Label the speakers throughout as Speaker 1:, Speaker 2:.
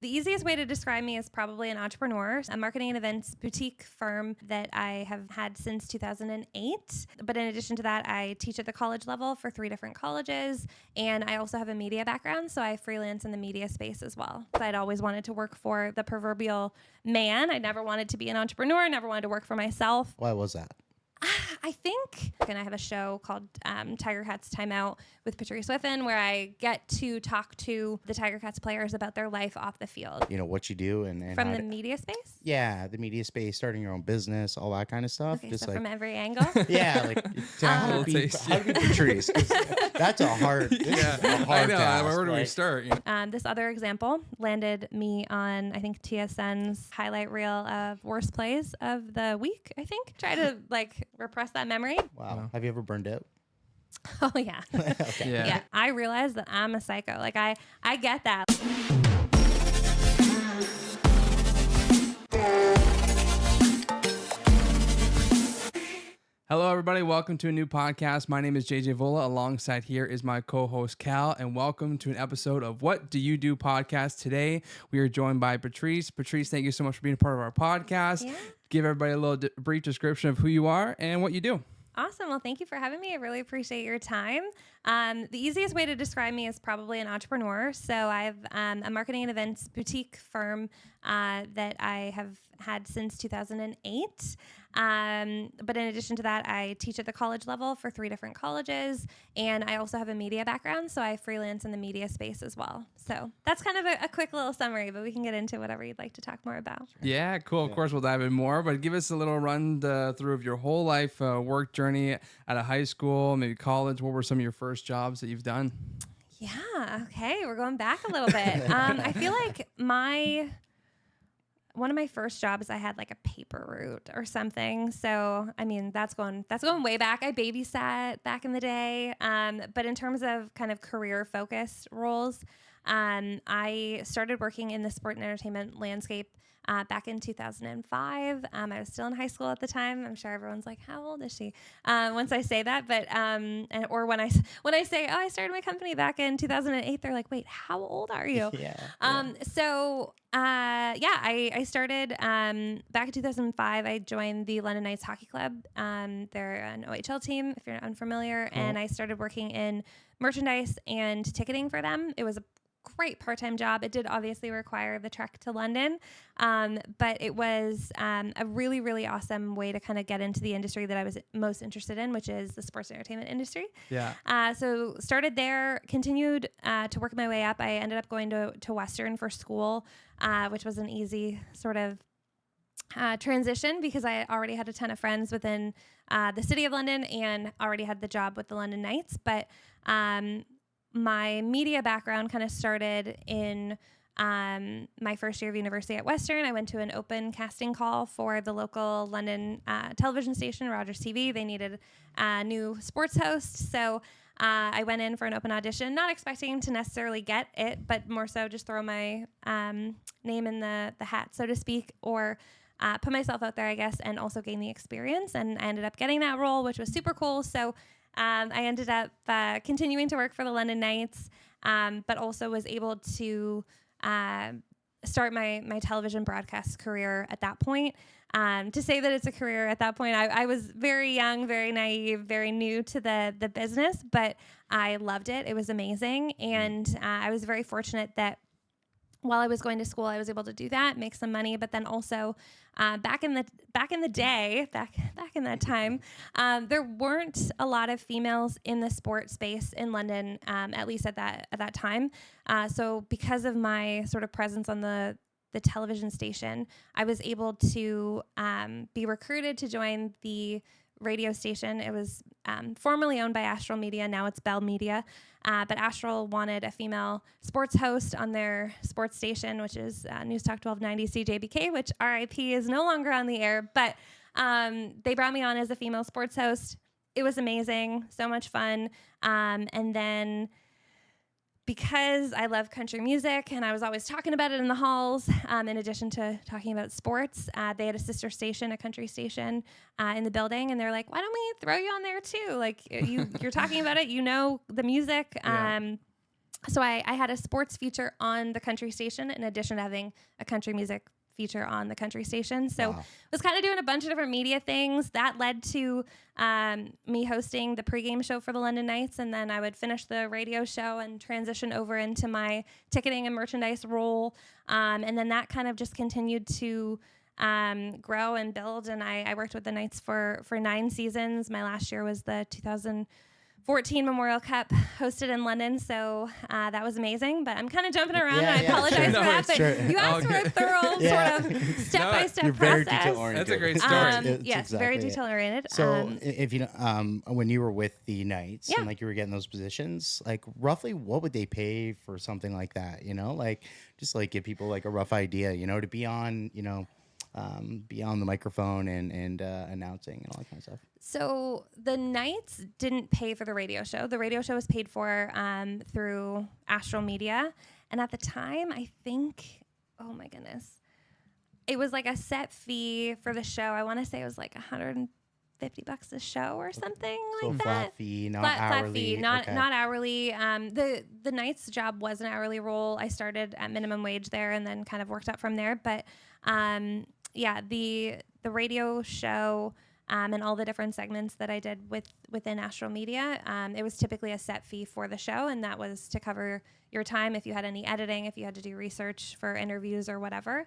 Speaker 1: The easiest way to describe me is probably an entrepreneur, a marketing and events boutique firm that I have had since 2008. But in addition to that, I teach at the college level for 3 different colleges, and I also have a media background, so I freelance in the media space as well. So I'd always wanted to work for the proverbial man. I never wanted to be an entrepreneur, never wanted to work for myself.
Speaker 2: Why was that?
Speaker 1: I think, and I have a show called Tiger Cats Time Out with Patrice Whiffen, where I get to talk to the Tiger Cats players about their life off the field.
Speaker 2: You know, what you do and
Speaker 1: From the media space?
Speaker 2: Yeah, the media space, starting your own business, all that kind of stuff.
Speaker 1: Okay,
Speaker 2: Just
Speaker 1: so
Speaker 2: like,
Speaker 1: from every angle?
Speaker 2: yeah, like how to be Patrice. 'Cause that's a hard,
Speaker 3: I know.
Speaker 2: task,
Speaker 3: Where do we
Speaker 2: right?
Speaker 3: start?
Speaker 1: This other example landed me on, I think, TSN's highlight reel of worst plays of the week, I think. Try to repress that memory.
Speaker 2: Wow. Have you ever burned out?
Speaker 1: Oh, yeah.
Speaker 2: Okay.
Speaker 1: Yeah. I realized that I'm a psycho. Like, I get that.
Speaker 3: Hello, everybody. Welcome to a new podcast. My name is JJ Vola. Alongside here is my co-host Cal, and welcome to an episode of What Do You Do podcast. Today, we are joined by Patrice. Patrice, thank you so much for being a part of our podcast.
Speaker 1: Yeah.
Speaker 3: Give everybody a little brief description of who you are and what you do.
Speaker 1: Awesome. Well, thank you for having me. I really appreciate your time. The easiest way to describe me is probably an entrepreneur. So I have a marketing and events boutique firm that I have had since 2008. But in addition to that, I teach at the college level for 3 different colleges, and I also have a media background, so I freelance in the media space as well. So that's kind of a quick little summary, but we can get into whatever you'd like to talk more about.
Speaker 3: Yeah, cool. Of course, we'll dive in more, but give us a little run through of your whole life work journey out of high school, maybe college. What were some of your first jobs that you've done?
Speaker 1: Yeah. Okay. We're going back a little bit. I feel like one of my first jobs, I had like a paper route or something. So, I mean, that's going way back. I babysat back in the day. But in terms of kind of career focused roles, I started working in the sport and entertainment landscape back in 2005. I was still in high school at the time. I'm sure everyone's like, how old is she? Once I say that, but, or when I say, oh, I started my company back in 2008, they're like, wait, how old are you? I started back in 2005. I joined the London Knights Hockey Club. They're an OHL team, if you're unfamiliar. Cool. And I started working in merchandise and ticketing for them. It was a great part-time job. It did obviously require the trek to London, but it was a really, really awesome way to kind of get into the industry that I was most interested in, which is the sports entertainment industry. Yeah. So started there, continued to work my way up. I ended up going to Western for school, which was an easy sort of transition because I already had a ton of friends within the city of London and already had the job with the London Knights. But my media background kind of started in my first year of university at Western. I went to an open casting call for the local London television station, Rogers TV. They needed a new sports host. So I went in for an open audition, not expecting to necessarily get it, but more so just throw my name in the hat, so to speak, or put myself out there, I guess, and also gain the experience. And I ended up getting that role, which was super cool. So I ended up continuing to work for the London Knights, but also was able to start my television broadcast career at that point. To say that it's a career at that point, I was very young, very naive, very new to the business, but I loved it. It was amazing. And I was very fortunate that while I was going to school, I was able to do that, make some money, but then also back in the day, back in that time, there weren't a lot of females in the sport space in London, at least at that time. So because of my sort of presence on the television station, I was able to be recruited to join the radio station. It was formerly owned by Astral Media. Now it's Bell Media. But Astral wanted a female sports host on their sports station, which is News Talk 1290 CJBK, which RIP is no longer on the air. But they brought me on as a female sports host. It was amazing. So much fun. And then because I love country music and I was always talking about it in the halls, in addition to talking about sports, they had a sister station, a country station in the building. And they're like, why don't we throw you on there too? Like you're talking about it, you know, the music. Yeah. So I had a sports feature on the country station in addition to having a country music feature on the country station. So
Speaker 2: Wow.
Speaker 1: was kind of doing a bunch of different media things. That led to me hosting the pregame show for the London Knights, and then I would finish the radio show and transition over into my ticketing and merchandise role. And then that kind of just continued to grow and build. And I worked with the Knights for 9 seasons. My last year was the 2014 Memorial Cup hosted in London, so that was amazing. But I'm kind of jumping around, and I apologize
Speaker 2: sure.
Speaker 1: for
Speaker 2: No,
Speaker 1: that. But you asked for a thorough sort of step-by-step
Speaker 2: You're very
Speaker 1: process.
Speaker 2: detail-oriented.
Speaker 3: That's a great story.
Speaker 1: Yes,
Speaker 2: Exactly
Speaker 1: very
Speaker 2: it.
Speaker 1: detail-oriented.
Speaker 2: So if you when you were with the Knights
Speaker 1: Yeah.
Speaker 2: and like you were getting those positions, like roughly what would they pay for something like that? You know, like just like give people like a rough idea, you know, to be on, you know, be on the microphone and announcing and all that kind of stuff.
Speaker 1: So the Knights didn't pay for the radio show. The radio show was paid for through Astral Media. And at the time, I think, oh my goodness, it was like a set fee for the show. I want to say it was like $150 a show or something
Speaker 2: So
Speaker 1: like that.
Speaker 2: flat fee, not
Speaker 1: Flat
Speaker 2: hourly.
Speaker 1: fee, not
Speaker 2: okay.
Speaker 1: not hourly. The Knights job was an hourly role. I started at minimum wage there and then kind of worked up from there. But yeah, the radio show and all the different segments that I did within Astral Media, it was typically a set fee for the show, and that was to cover your time if you had any editing, if you had to do research for interviews or whatever.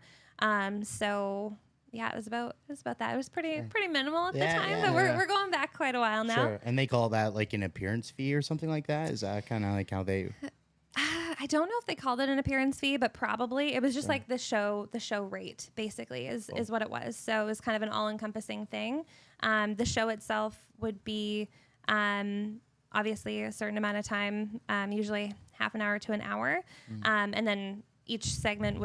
Speaker 1: So yeah, it was about that. It was pretty minimal at the time, but we're going back quite a while now.
Speaker 2: Sure. And they call that like an appearance fee or something like that? Is that kind of like how they...
Speaker 1: I don't know if they called it an appearance fee, but probably it was just like the show rate basically is what it was. So it was kind of an all-encompassing thing. The show itself would be obviously a certain amount of time, usually half an hour to an hour, and then each segment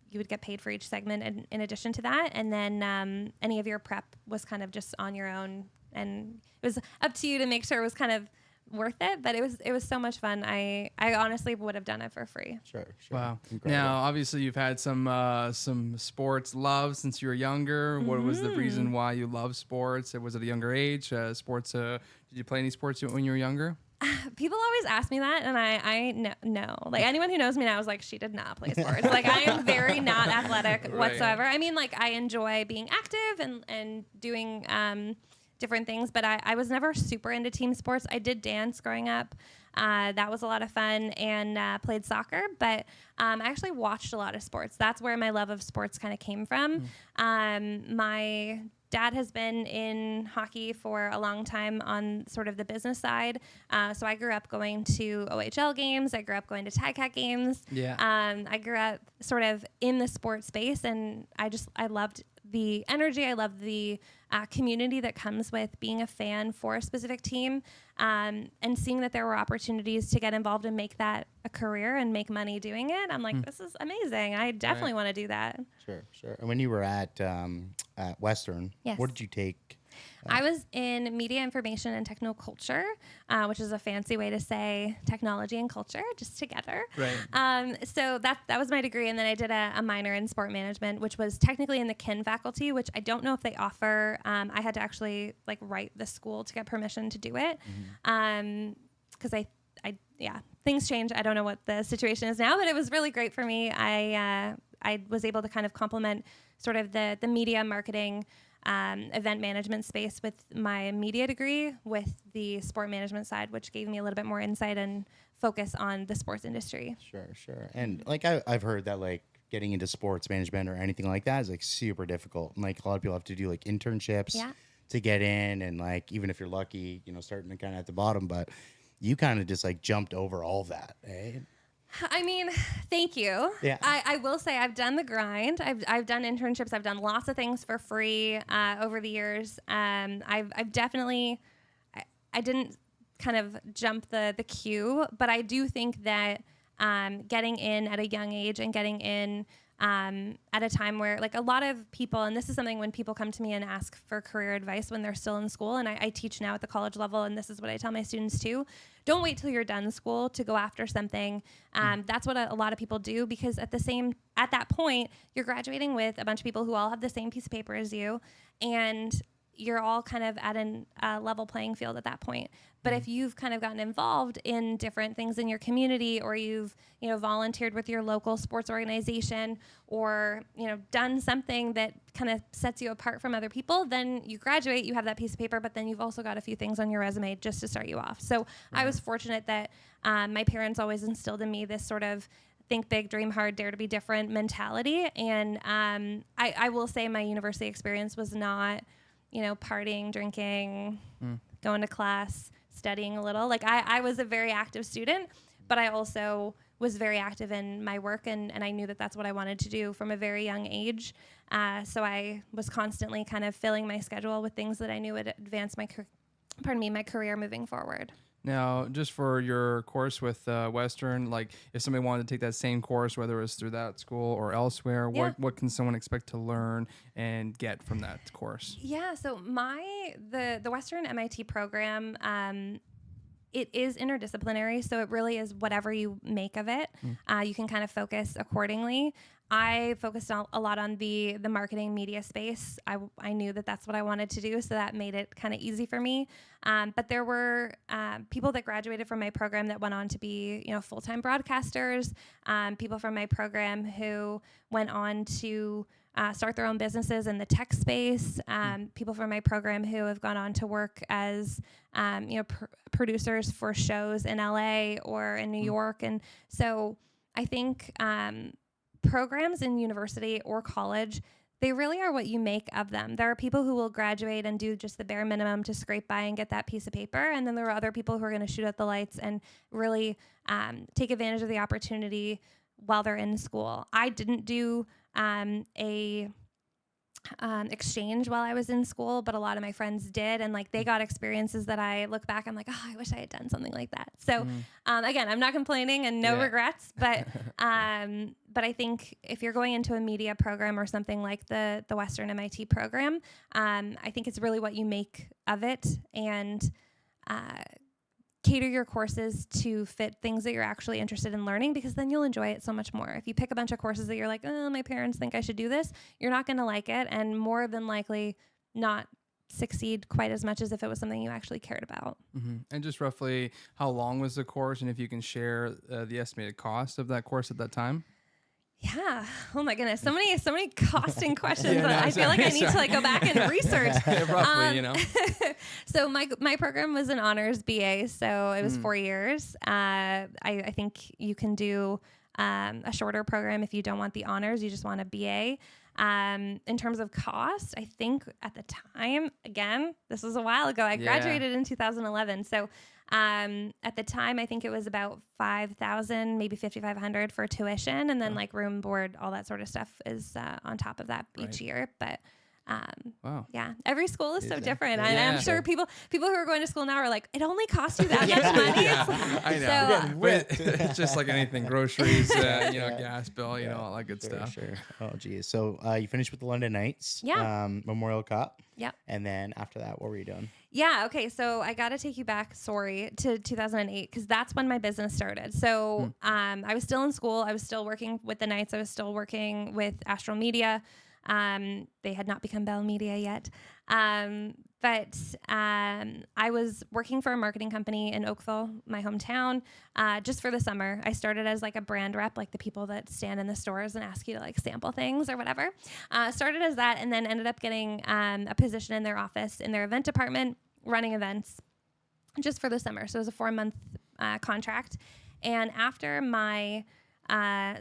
Speaker 1: you would get paid for each segment in addition to that, and then any of your prep was kind of just on your own, and it was up to you to make sure it was kind of worth it, but it was so much fun. I honestly would have done it for free.
Speaker 2: Sure.
Speaker 3: Wow.
Speaker 2: Incredible.
Speaker 3: Now, obviously, you've had some sports love since you were younger. What was the reason why you love sports? Was it a younger age? Sports? Did you play any sports when you were younger?
Speaker 1: People always ask me that, and I no. Like anyone who knows me now is like, she did not play sports. Like I am very not athletic whatsoever. I mean, like I enjoy being active and doing different things, but I was never super into team sports. I did dance growing up. That was a lot of fun, and played soccer, but I actually watched a lot of sports. That's where my love of sports kind of came from. My dad has been in hockey for a long time on sort of the business side. So I grew up going to OHL games. I grew up going to TICAT games.
Speaker 3: Yeah.
Speaker 1: I grew up sort of in the sports space, and I loved the energy. I loved the community that comes with being a fan for a specific team, and seeing that there were opportunities to get involved and make that a career and make money doing it. I'm like, this is amazing. I definitely want to do that.
Speaker 2: Sure. And when you were at Western,
Speaker 1: Yes.
Speaker 2: what did you take?
Speaker 1: I was in media information and techno culture, which is a fancy way to say technology and culture just together.
Speaker 3: Right.
Speaker 1: So that was my degree, and then I did a minor in sport management, which was technically in the KIN faculty, which I don't know if they offer. I had to actually like write the school to get permission to do it, because things change. I don't know what the situation is now, but it was really great for me. I was able to kind of complement sort of the media marketing, event management space with my media degree with the sport management side, which gave me a little bit more insight and focus on the sports industry.
Speaker 2: Sure. And like I've heard that like getting into sports management or anything like that is like super difficult. And like a lot of people have to do like internships to get in, and like even if you're lucky, you know, starting kind of at the bottom, but you kind of just like jumped over all that, eh?
Speaker 1: I mean, thank you.
Speaker 2: Yeah.
Speaker 1: I will say I've done the grind. I've done internships. I've done lots of things for free over the years. I've definitely, I didn't kind of jump the queue, but I do think that getting in at a young age and getting in at a time where like a lot of people, and this is something when people come to me and ask for career advice when they're still in school, and I teach now at the college level, and this is what I tell my students too. Don't wait till you're done school to go after something. That's what a lot of people do, because at that point, you're graduating with a bunch of people who all have the same piece of paper as you, and you're all kind of at a level playing field at that point. But if you've kind of gotten involved in different things in your community, or you've, volunteered with your local sports organization, or, done something that kind of sets you apart from other people, then you graduate, you have that piece of paper, but then you've also got a few things on your resume just to start you off. So I was fortunate that my parents always instilled in me this sort of think big, dream hard, dare to be different mentality. And I will say my university experience was not, partying, drinking, going to class, studying a little. Like I was a very active student, but I also was very active in my work, and I knew that that's what I wanted to do from a very young age. So I was constantly kind of filling my schedule with things that I knew would advance my career moving forward.
Speaker 3: Now, just for your course with Western, like if somebody wanted to take that same course, whether it's through that school or elsewhere, what can someone expect to learn and get from that course?
Speaker 1: Yeah, so the Western MIT program, it is interdisciplinary, so it really is whatever you make of it. You can kind of focus accordingly. I focused a lot on the marketing media space. I knew that that's what I wanted to do, so that made it kind of easy for me. But there were people that graduated from my program that went on to be, full-time broadcasters, people from my program who went on to start their own businesses in the tech space, people from my program who have gone on to work as, producers for shows in LA or in New York. And so I think programs in university or college, they really are what you make of them. There are people who will graduate and do just the bare minimum to scrape by and get that piece of paper. And then there are other people who are going to shoot at the lights and really take advantage of the opportunity while they're in school. I didn't do a exchange while I was in school, but a lot of my friends did, and like they got experiences that I look back, I'm like, oh, I wish I had done something like that. So again, I'm not complaining and no regrets, but I think if you're going into a media program or something like the Western MIT program, I think it's really what you make of it, and cater your courses to fit things that you're actually interested in learning, because then you'll enjoy it so much more. If you pick a bunch of courses that you're like, oh, my parents think I should do this, you're not going to like it, and more than likely not succeed quite as much as if it was something you actually cared about.
Speaker 3: And just roughly, how long was the course, and if you can share the estimated cost of that course at that time?
Speaker 1: Yeah. Oh my goodness. So many costing questions that I feel like I need to go back and research.
Speaker 3: Roughly,
Speaker 1: So my program was an honors BA, so it was 4 years. I think you can do a shorter program if you don't want the honors, you just want a BA. In terms of cost, I think at the time, again, this was a while ago, I graduated in 2011. So at the time, I think it was about $5,000, maybe $5,500 for tuition, and then like room, board, all that sort of stuff is on top of that each year. But yeah, every school is so different. I'm sure people who are going to school now are like, it only costs you that much money.
Speaker 3: I know. But it's just like anything, groceries, gas bill, all that good stuff.
Speaker 2: Sure. Oh, geez. So you finished with the London Knights, Memorial Cup.
Speaker 1: Yeah.
Speaker 2: And then after that, what were you doing?
Speaker 1: Yeah. Okay. So I got to take you back, to 2008, because that's when my business started. So I was still in school. I was still working with the Knights. I was still working with Astral Media. They had not become Bell Media yet. But I was working for a marketing company in Oakville, my hometown, just for the summer. I started as like a brand rep, like the people that stand in the stores and ask you to like sample things or whatever. Started as that, and then ended up getting a position in their office, in their event department, running events just for the summer. So it was a 4-month contract. And after my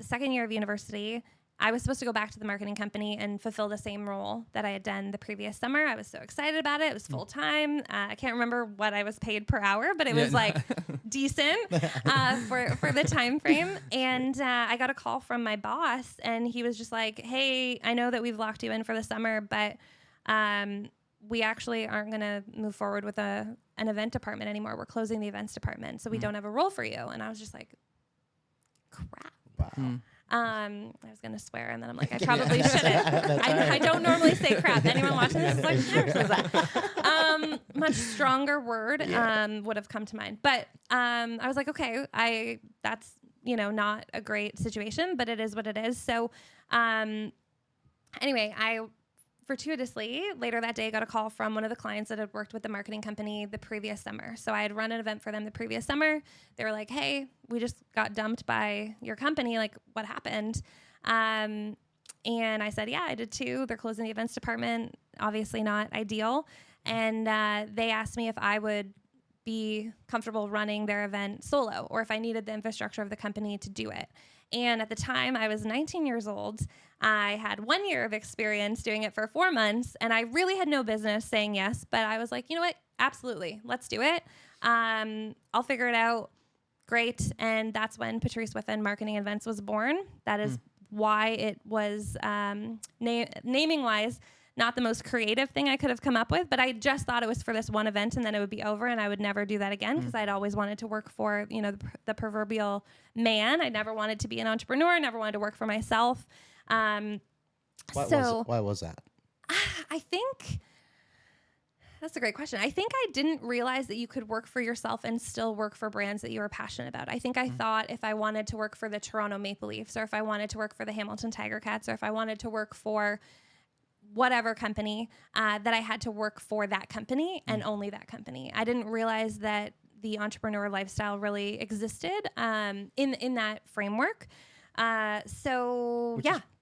Speaker 1: second year of university, I was supposed to go back to the marketing company and fulfill the same role that I had done the previous summer. I was so excited about it. It was full time. I can't remember what I was paid per hour, but it was like decent for the time frame. And I got a call from my boss, and he was just like, hey, I know that we've locked you in for the summer, but we actually aren't going to move forward with an event department anymore. We're closing the events department, so we don't have a role for you. And I was just like, crap.
Speaker 2: Wow.
Speaker 1: I was going to swear, and then I'm like, I probably shouldn't. I don't normally say crap. Anyone watching this is like, never says that. Much stronger word would have come to mind. But I was like, okay, that's, not a great situation, but it is what it is. So anyway, I fortuitously, later that day, I got a call from one of the clients that had worked with the marketing company the previous summer. So I had run an event for them the previous summer. They were like, hey, we just got dumped by your company. Like, what happened? And I said, yeah, I did too. They're closing the events department. Obviously not ideal. And they asked me if I would be comfortable running their event solo or if I needed the infrastructure of the company to do it. And at the time, I was 19 years old. I had 1 year of experience doing it for 4 months, and I really had no business saying yes. But I was like, you know what? Absolutely. Let's do it. I'll figure it out. Great. And that's when Patrice Whiffen Marketing Events was born. That is why it was, naming-wise, not the most creative thing I could have come up with, but I just thought it was for this one event and then it would be over and I would never do that again because I'd always wanted to work for, the proverbial man. I never wanted to be an entrepreneur, never wanted to work for myself.
Speaker 2: Why was that?
Speaker 1: I think that's a great question. I think I didn't realize that you could work for yourself and still work for brands that you were passionate about. I think I thought if I wanted to work for the Toronto Maple Leafs or if I wanted to work for the Hamilton Tiger Cats or if I wanted to work for whatever company, that I had to work for that company and only that company. I didn't realize that the entrepreneur lifestyle really existed in that framework.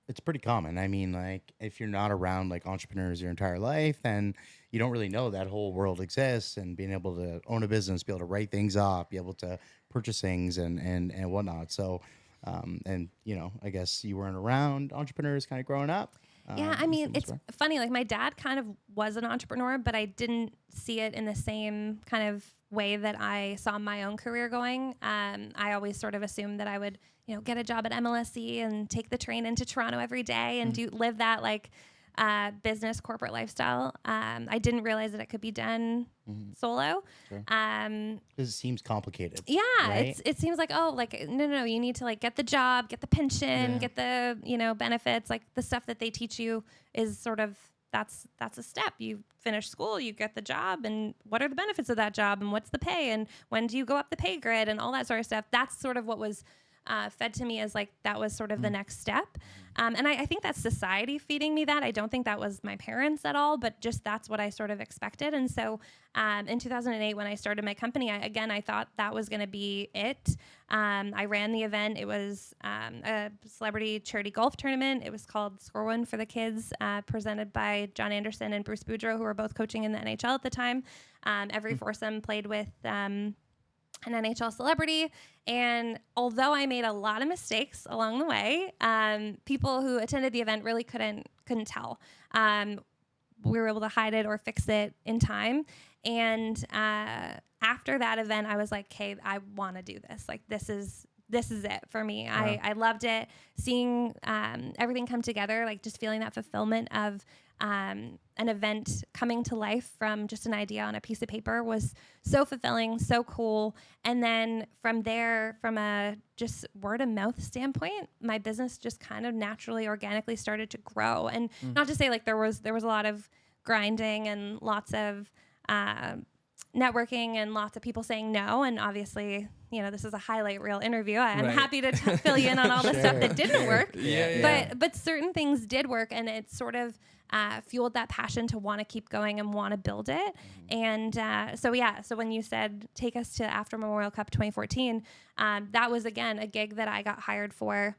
Speaker 2: It's pretty common. I mean, like if you're not around like entrepreneurs your entire life, then you don't really know that whole world exists, and being able to own a business, be able to write things off, be able to purchase things and whatnot. So, I guess you weren't around entrepreneurs kind of growing up.
Speaker 1: Yeah, I mean, it's funny. Like my dad kind of was an entrepreneur, but I didn't see it in the same kind of way that I saw my own career going. I always sort of assumed that I would, get a job at MLSE and take the train into Toronto every day and live that like business corporate lifestyle. I didn't realize that it could be done solo.
Speaker 2: Sure. Because it seems complicated.
Speaker 1: Yeah,
Speaker 2: right?
Speaker 1: it seems like no, you need to like get the job, get the pension, get the benefits. Like the stuff that they teach you is sort of that's a step. You finish school, you get the job, and what are the benefits of that job, and what's the pay, and when do you go up the pay grid, and all that sort of stuff. That's sort of what was fed to me as like that was sort of the next step. And I think that's society feeding me that. I don't think that was my parents at all, but just that's what I sort of expected. And so in 2008, when I started my company, I thought that was going to be it. I ran the event. It was a celebrity charity golf tournament. It was called Score One for the Kids, presented by John Anderson and Bruce Boudreau, who were both coaching in the NHL at the time. Every foursome played with an NHL celebrity. And although I made a lot of mistakes along the way, people who attended the event really couldn't tell. We were able to hide it or fix it in time. And after that event, I was like, hey, I want to do this. Like, this is it for me. Wow. I loved it. Seeing everything come together, like just feeling that fulfillment of an event coming to life from just an idea on a piece of paper was so fulfilling, so cool. And then from there, from a just word of mouth standpoint, my business just kind of naturally, organically started to grow. And not to say like there was a lot of grinding and lots of networking and lots of people saying no. And obviously, this is a highlight reel interview. I'm happy to fill you in on all the stuff that didn't work. But certain things did work, and it sort of fueled that passion to want to keep going and want to build it. And so when you said take us to after Memorial Cup 2014, that was again a gig that I got hired for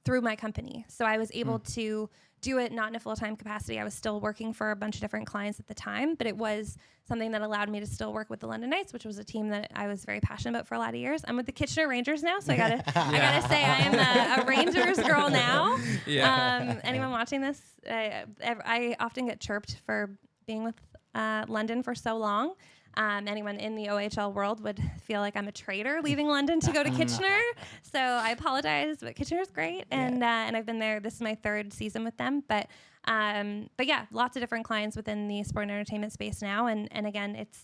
Speaker 1: through my company. So I was able to do it not in a full-time capacity. I was still working for a bunch of different clients at the time, but it was something that allowed me to still work with the London Knights, which was a team that I was very passionate about for a lot of years. I'm with the Kitchener Rangers now, so I gotta say I am a Rangers girl now. Anyone watching this, I often get chirped for being with London for so long. Anyone in the OHL world would feel like I'm a traitor leaving London to go to Kitchener. So I apologize, but Kitchener's great. And I've been there. This is my third season with them. But yeah, lots of different clients within the sport and entertainment space now. And again, it's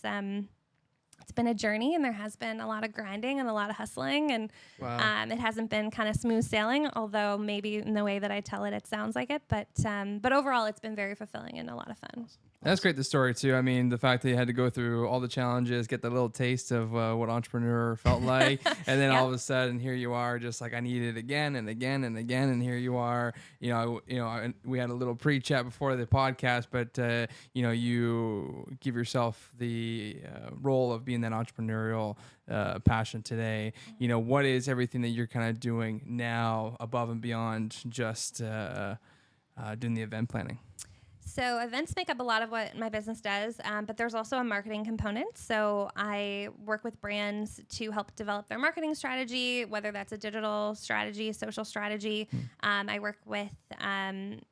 Speaker 1: been a journey, and there has been a lot of grinding and a lot of hustling. And it hasn't been kind of smooth sailing, although maybe in the way that I tell it, it sounds like it. But overall, it's been very fulfilling and a lot of fun.
Speaker 3: That's great, the story too. I mean, the fact that you had to go through all the challenges, get the little taste of what entrepreneur felt like, and then all of a sudden here you are, just like I need it again and again and again, and here you are. We had a little pre-chat before the podcast, but you give yourself the role of being that entrepreneurial passion today. What is everything that you're kind of doing now above and beyond just doing the event planning?
Speaker 1: So events make up a lot of what my business does, but there's also a marketing component. So I work with brands to help develop their marketing strategy, whether that's a digital strategy, social strategy. I work with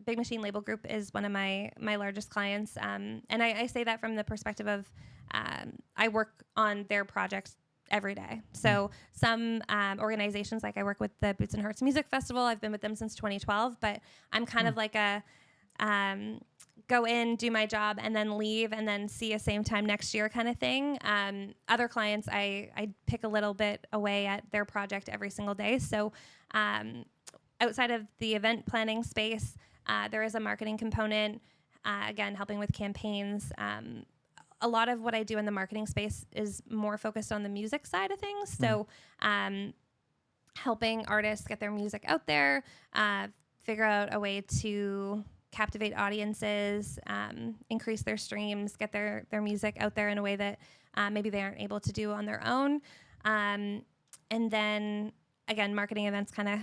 Speaker 1: Big Machine Label Group is one of my largest clients. And I say that from the perspective of I work on their projects every day. So some organizations, like I work with the Boots and Hearts Music Festival. I've been with them since 2012, but I'm kind of like a go in, do my job, and then leave, and then see you same time next year kind of thing. Other clients, I pick a little bit away at their project every single day. So outside of the event planning space, there is a marketing component, again, helping with campaigns. A lot of what I do in the marketing space is more focused on the music side of things. So helping artists get their music out there, figure out a way to captivate audiences, increase their streams, get their music out there in a way that maybe they aren't able to do on their own. And then, again, marketing events kind of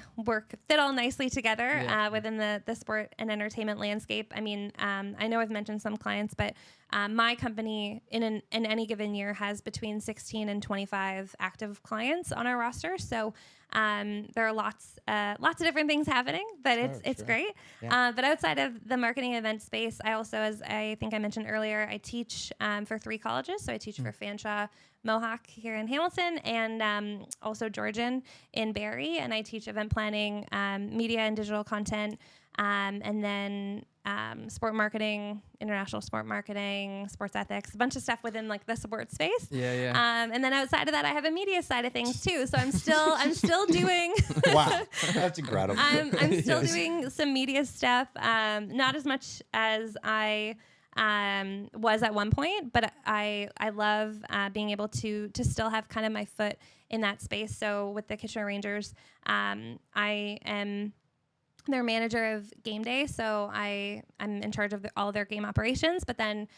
Speaker 1: fit all nicely together within the sport and entertainment landscape. I mean, I know I've mentioned some clients, but my company in any given year has between 16 and 25 active clients on our roster. So there are lots of different things happening, but it's great. Yeah. But outside of the marketing event space, I also, as I think I mentioned earlier, I teach for 3 colleges. So I teach for Fanshawe Mohawk here in Hamilton, and also Georgian in Barrie. And I teach event planning, media and digital content, and then sport marketing, international sport marketing, sports ethics, a bunch of stuff within like the sport space. And then outside of that, I have a media side of things too. So I'm still doing.
Speaker 2: Wow, that's incredible.
Speaker 1: I'm still doing some media stuff, not as much as I was at one point, but I love being able to still have kind of my foot in that space. So with the Kitchener Rangers, I am their manager of game day, so I'm in charge of all their game operations. But then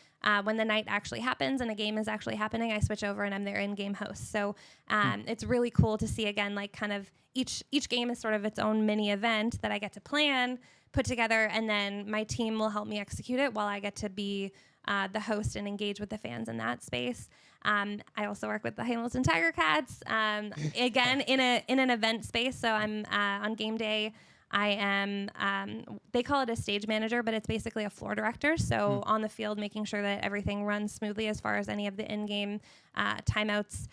Speaker 1: when the night actually happens and a game is actually happening, I switch over and I'm their in-game host. So it's really cool to see, again, like kind of each game is sort of its own mini event that I get to plan, put together, and then my team will help me execute it while I get to be the host and engage with the fans in that space. I also work with the Hamilton Tiger Cats, again in an event space. So I'm on game day. I am, they call it a stage manager, but it's basically a floor director. So on the field, making sure that everything runs smoothly as far as any of the in-game timeouts,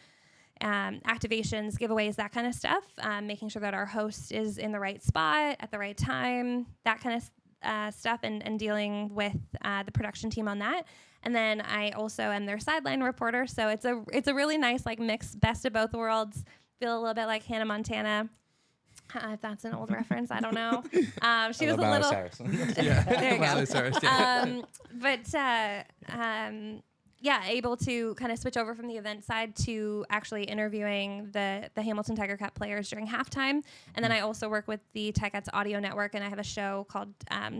Speaker 1: activations, giveaways, that kind of stuff, making sure that our host is in the right spot at the right time, that kind of stuff, and dealing with the production team on that. And then I also am their sideline reporter. So it's a really nice, like, mix, best of both worlds. Feel a little bit like Hannah Montana. If that's an old reference, I don't know. She was a little. There you go. Cyrus, yeah, able to kind of switch over from the event side to actually interviewing the Hamilton Tiger Cat players during halftime. And then I also work with the Tiger Cats audio network, and I have a show called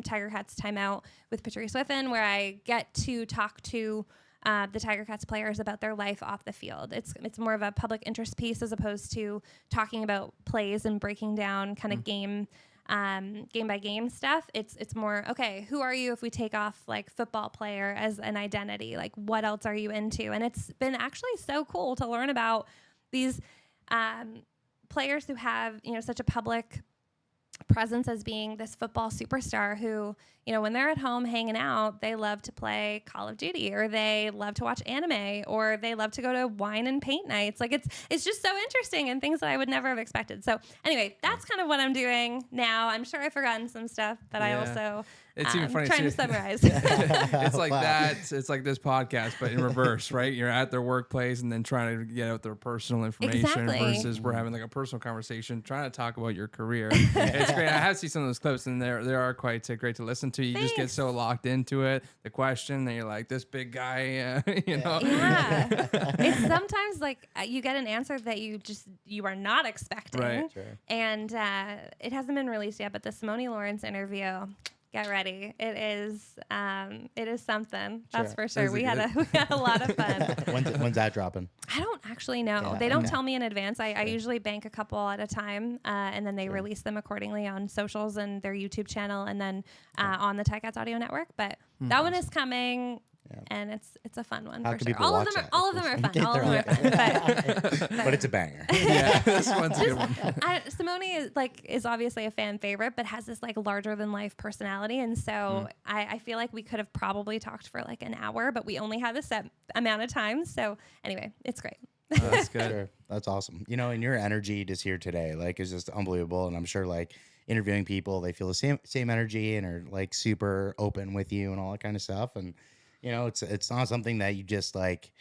Speaker 1: Tiger Cats Timeout with Patrice Whiffen, where I get to talk to the Tiger Cats players about their life off the field. It's more of a public interest piece as opposed to talking about plays and breaking down kind of game by game stuff. It's more, okay, who are you if we take off like football player as an identity? Like, what else are you into? And it's been actually so cool to learn about these players who have, such a public presence as being this football superstar who, when they're at home hanging out, they love to play Call of Duty, or they love to watch anime, or they love to go to wine and paint nights. Like, it's just so interesting and things that I would never have expected. So anyway, that's kind of what I'm doing now. I'm sure I've forgotten some stuff, but I also
Speaker 3: it's even funny
Speaker 1: trying to summarize.
Speaker 3: It's like that. It's like this podcast, but in reverse, right? You're at their workplace and then trying to get out their personal information versus we're having like a personal conversation, trying to talk about your career. It's it's great. I have seen some of those clips, and they are quite great to listen to. You just get so locked into it, the question, and you're like, this big guy, you know?
Speaker 1: Yeah. It's sometimes like you get an answer that you are not expecting.
Speaker 3: Right.
Speaker 2: Sure.
Speaker 1: And it hasn't been released yet, but the Simone Lawrence interview, get ready. It is something. That's for sure. We had a lot of fun.
Speaker 2: When's that dropping?
Speaker 1: I don't actually know.
Speaker 2: Yeah,
Speaker 1: they don't
Speaker 2: okay.
Speaker 1: tell me in advance. I usually bank a couple at a time, and then they release them accordingly on socials and their YouTube channel, and then on the Ticats Audio Network. But that one is coming.
Speaker 2: Yeah.
Speaker 1: And it's a fun one
Speaker 2: How
Speaker 1: for
Speaker 2: can
Speaker 1: sure.
Speaker 2: people
Speaker 1: All of
Speaker 2: watch
Speaker 1: them
Speaker 2: that?
Speaker 1: are fun. All of them are fun.
Speaker 2: But it's a banger.
Speaker 3: Yeah, this one's a good one.
Speaker 1: Simone is obviously a fan favorite, but has this like larger than life personality, and so I feel like we could have probably talked for like an hour, but we only have a set amount of time. So anyway, it's great.
Speaker 3: Oh, that's good.
Speaker 2: Sure. That's awesome. You know, and your energy just here today, like, is just unbelievable. And I'm sure, like, interviewing people, they feel the same energy and are like super open with you and all that kind of stuff. And you know, it's not something that you just like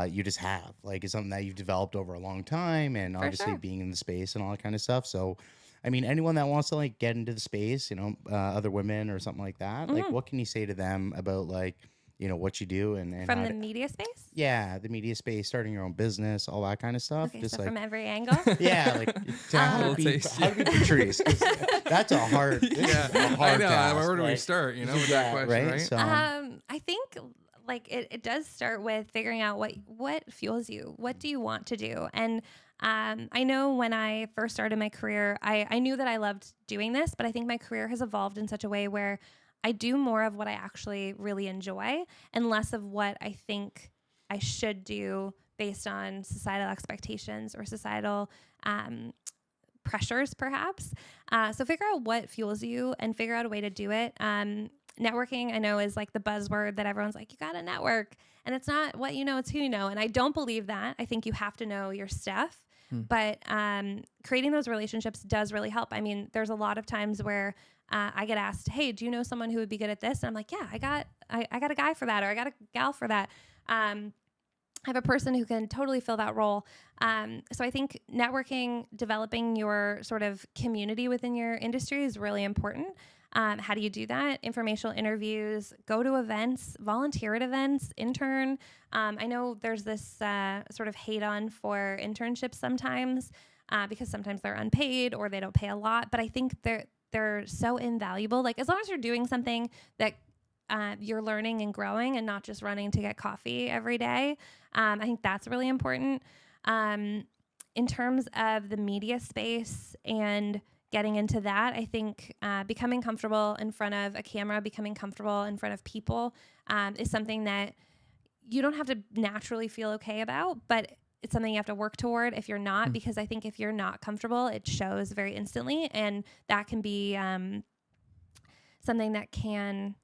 Speaker 2: you just have. Like, it's something that you've developed over a long time, and obviously being in the space and all that kind of stuff. So, I mean, anyone that wants to like get into the space, you know, other women or something like that, like, what can you say to them about like, you know, what you do and
Speaker 1: From the media space?
Speaker 2: Yeah, the media space, starting your own business, all that kind of stuff.
Speaker 1: Okay,
Speaker 2: just
Speaker 1: so
Speaker 2: like
Speaker 1: from every angle.
Speaker 2: yeah, like how to be Patrice. 'Cause that's a hard.
Speaker 3: Yeah,
Speaker 2: I
Speaker 3: know.
Speaker 2: Task,
Speaker 3: Where do we
Speaker 2: like,
Speaker 3: start? You know, with that question, right?
Speaker 2: So,
Speaker 1: I think like it does start with figuring out what fuels you. What do you want to do? And I know when I first started my career, I knew that I loved doing this, but I think my career has evolved in such a way where I do more of what I actually really enjoy and less of what I think I should do based on societal expectations or societal pressures, perhaps. So figure out what fuels you and figure out a way to do it. Networking, I know, is like the buzzword that everyone's like, you got to network. And it's not what you know, it's who you know. And I don't believe that. I think you have to know your stuff. But creating those relationships does really help. I mean, there's a lot of times where I get asked, hey, do you know someone who would be good at this? And I'm like, yeah, I got a guy for that, or I got a gal for that. I have a person who can totally fill that role. So I think networking, developing your sort of community within your industry is really important. How do you do that? Informational interviews, go to events, volunteer at events, intern. I know there's this sort of hate on for internships sometimes because sometimes they're unpaid or they don't pay a lot. But I think they're so invaluable. Like, as long as you're doing something that you're learning and growing and not just running to get coffee every day, I think that's really important. In terms of the media space and getting into that, I think becoming comfortable in front of a camera, becoming comfortable in front of people is something that you don't have to naturally feel okay about, but it's something you have to work toward if you're not, because I think if you're not comfortable, it shows very instantly, and that can be something that can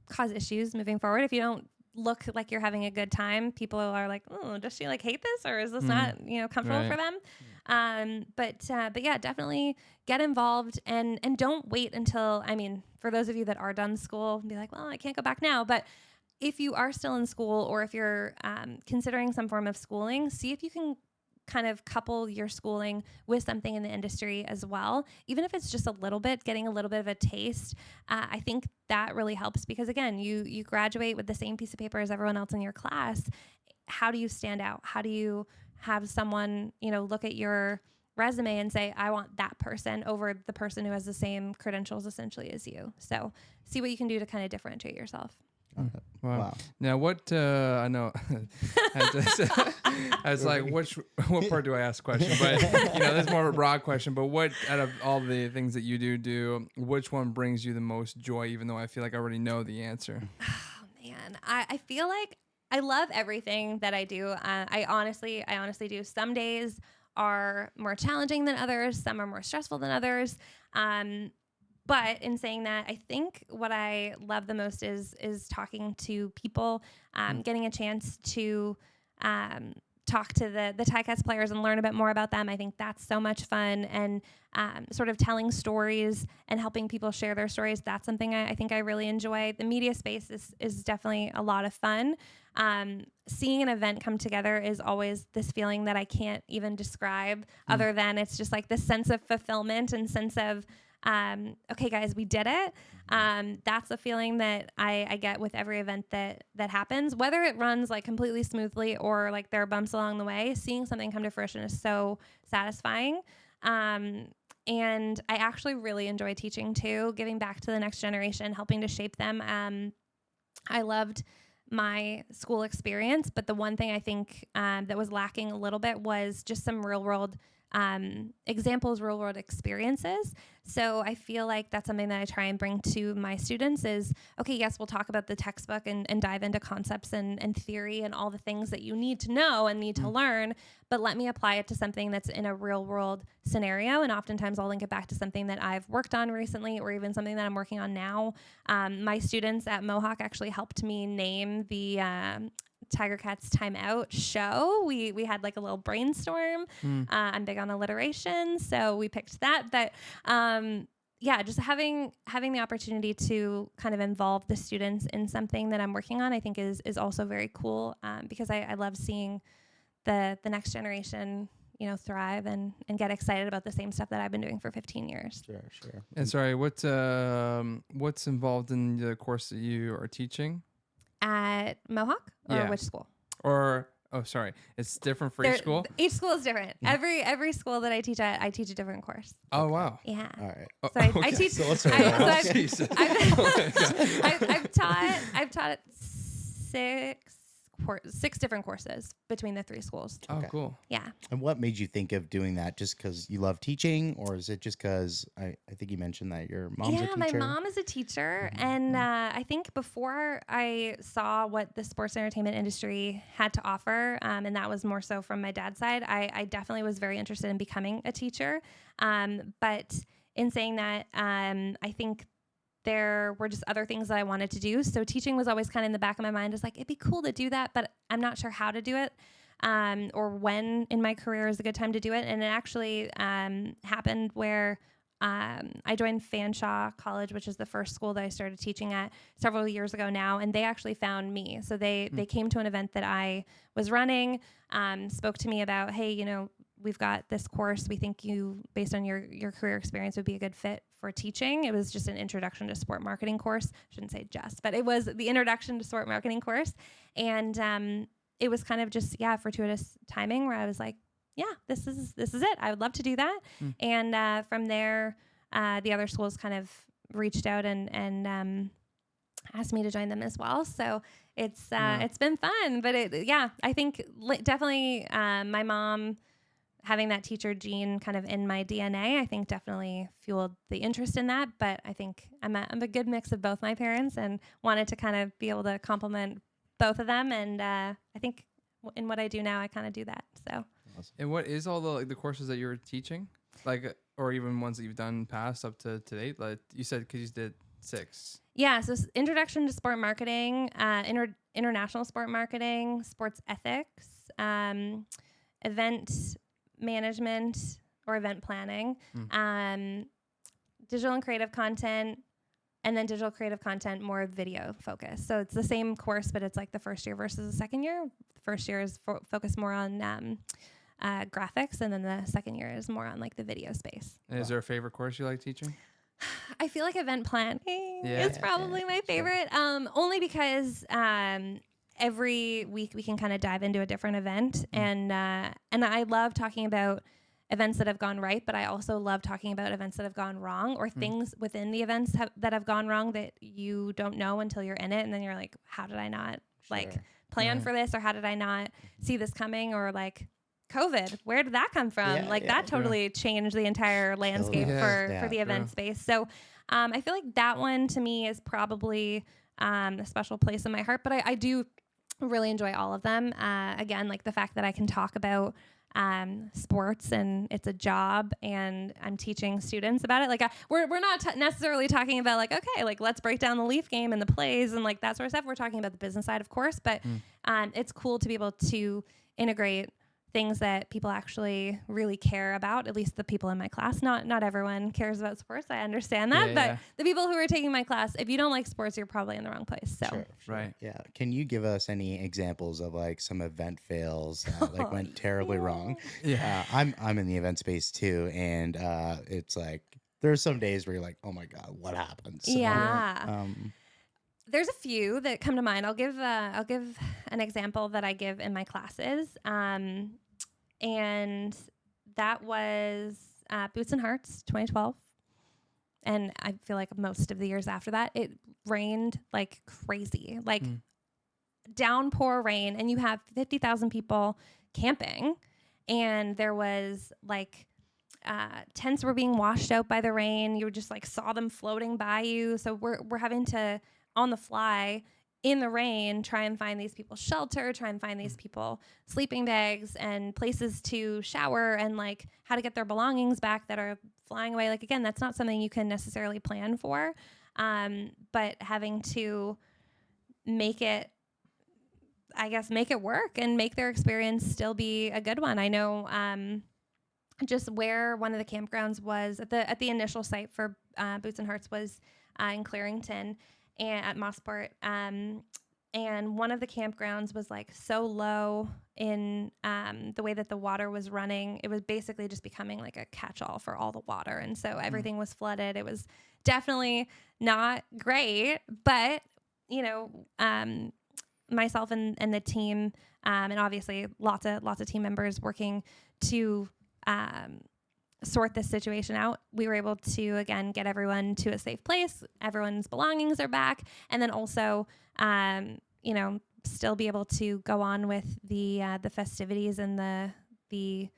Speaker 1: cause issues moving forward. If you don't look like you're having a good time, people are like, oh, does she like hate this, or is this not, comfortable for them? But yeah, definitely get involved and don't wait until, I mean, for those of you that are done school, be like, well, I can't go back now. But if you are still in school, or if you're considering some form of schooling, see if you can kind of couple your schooling with something in the industry as well. Even if it's just a little bit, getting a little bit of a taste, I think that really helps, because again, you graduate with the same piece of paper as everyone else in your class. How do you stand out? How do you have someone, look at your resume and say, I want that person over the person who has the same credentials essentially as you? So see what you can do to kind of differentiate yourself.
Speaker 3: Wow. Now, what I know, I was like, what part do I ask question? But that's more of a broad question. But what, out of all the things that you do, which one brings you the most joy? Even though I feel like I already know the answer.
Speaker 1: Oh man, I feel like I love everything that I do. I honestly do. Some days are more challenging than others. Some are more stressful than others. But in saying that, I think what I love the most is talking to people, getting a chance to talk to the Ticats players and learn a bit more about them. I think that's so much fun, and sort of telling stories and helping people share their stories. That's something I think I really enjoy. The media space is definitely a lot of fun. Seeing an event come together is always this feeling that I can't even describe, other than it's just like this sense of fulfillment and sense of okay, guys, we did it. That's a feeling that I get with every event that happens, whether it runs like completely smoothly or like there are bumps along the way. Seeing something come to fruition is so satisfying. And I actually really enjoy teaching too, giving back to the next generation, helping to shape them. I loved my school experience, but the one thing I think that was lacking a little bit was just some real world examples, real world experiences. So I feel like that's something that I try and bring to my students is, okay, yes, we'll talk about the textbook and dive into concepts and theory and all the things that you need to know and need to learn, but let me apply it to something that's in a real world scenario. And oftentimes I'll link it back to something that I've worked on recently or even something that I'm working on now. My students at Mohawk actually helped me name the Tiger Cats Timeout show. We had like a little brainstorm. I'm big on alliteration, so we picked that. But yeah, just having the opportunity to kind of involve the students in something that I'm working on, I think is also very cool because I love seeing the next generation, you know, thrive and get excited about the same stuff that I've been doing for 15 years.
Speaker 2: Sure.
Speaker 3: And sorry, what's involved in the course that you are teaching?
Speaker 1: At Mohawk or which school?
Speaker 3: Or sorry, it's different for each school.
Speaker 1: Each school is different. Every school that I teach at, I teach a different course.
Speaker 3: Oh wow!
Speaker 1: Yeah.
Speaker 2: All right.
Speaker 1: So I teach.
Speaker 2: So let's
Speaker 1: I've taught six different courses between the three schools.
Speaker 3: Oh, cool.
Speaker 1: Yeah.
Speaker 2: And what made you think of doing that? Just because you love teaching, or is it just because I think you mentioned that your mom's a teacher?
Speaker 1: Yeah, my mom is a teacher, and I think before I saw what the sports entertainment industry had to offer, and that was more so from my dad's side, I definitely was very interested in becoming a teacher. But in saying that, I think there were just other things that I wanted to do. So teaching was always kind of in the back of my mind. It's like, it'd be cool to do that, but I'm not sure how to do it or when in my career is a good time to do it. And it actually happened where I joined Fanshawe College, which is the first school that I started teaching at several years ago now. And they actually found me. So they came to an event that I was running, spoke to me about, hey, you know, we've got this course. We think you, based on your career experience, would be a good fit for teaching. It was just an introduction to sport marketing course. I shouldn't say just, but it was the introduction to sport marketing course. And it was kind of just, fortuitous timing where I was like, yeah, this is it. I would love to do that. And from there, the other schools kind of reached out and asked me to join them as well. So it's been fun. But I think definitely my mom having that teacher gene kind of in my DNA, I think definitely fueled the interest in that. But I think I'm a good mix of both my parents and wanted to kind of be able to complement both of them. And I think in what I do now, I kind of do that. So.
Speaker 3: And what is all the courses that you're teaching, like, or even ones that you've done past up to date? Like you said, because you did 6.
Speaker 1: Yeah. So introduction to sport marketing, international sport marketing, sports ethics, event management or event planning, digital and creative content, and then digital creative content more video focused. So it's the same course, but it's like the first year versus the second year. The first year is focused more on graphics, and then the second year is more on like the video space.
Speaker 3: And is there a favorite course you like teaching?
Speaker 1: I feel like event planning is probably my favorite, only because every week we can kind of dive into a different event, and I love talking about events that have gone right, but I also love talking about events that have gone wrong or things within the events that have gone wrong that you don't know until you're in it, and then you're like, how did I not plan for this, or how did I not see this coming, or like COVID, where did that come from? That totally changed the entire landscape for the event space. So I feel like that one to me is probably a special place in my heart, but I do really enjoy all of them. Again, like the fact that I can talk about sports and it's a job and I'm teaching students about it. Like we're not necessarily talking about like, okay, like let's break down the Leaf game and the plays and like that sort of stuff. We're talking about the business side, of course, but it's cool to be able to integrate things that people actually really care about, at least the people in my class. Not everyone cares about sports. I understand that. But the people who are taking my class, if you don't like sports, you're probably in the wrong place. So
Speaker 2: Sure.
Speaker 3: Right.
Speaker 2: Yeah. Can you give us any examples of like some event fails that went terribly wrong?
Speaker 3: Yeah.
Speaker 2: I'm in the event space too. And it's like There's some days where you're like, oh my God, what happened? So,
Speaker 1: yeah. There's a few that come to mind. I'll give an example that I give in my classes. And that was Boots and Hearts 2012. And I feel like most of the years after that, it rained like crazy, like downpour rain. And you have 50,000 people camping. And there was like tents were being washed out by the rain. You just like saw them floating by you. So we're having to, on the fly, in the rain, try and find these people shelter, try and find these people sleeping bags and places to shower and like how to get their belongings back that are flying away. Like, again, that's not something you can necessarily plan for. But having to make it work and make their experience still be a good one. I know, just where one of the campgrounds was at the initial site for Boots and Hearts was in Clarington and at Mossport. And one of the campgrounds was like so low in the way that the water was running. It was basically just becoming like a catch-all for all the water. And so everything was flooded. It was definitely not great, but myself and the team, and obviously lots of team members working to sort this situation out. We were able to, again, get everyone to a safe place. Everyone's belongings are back. And then also, still be able to go on with the festivities and the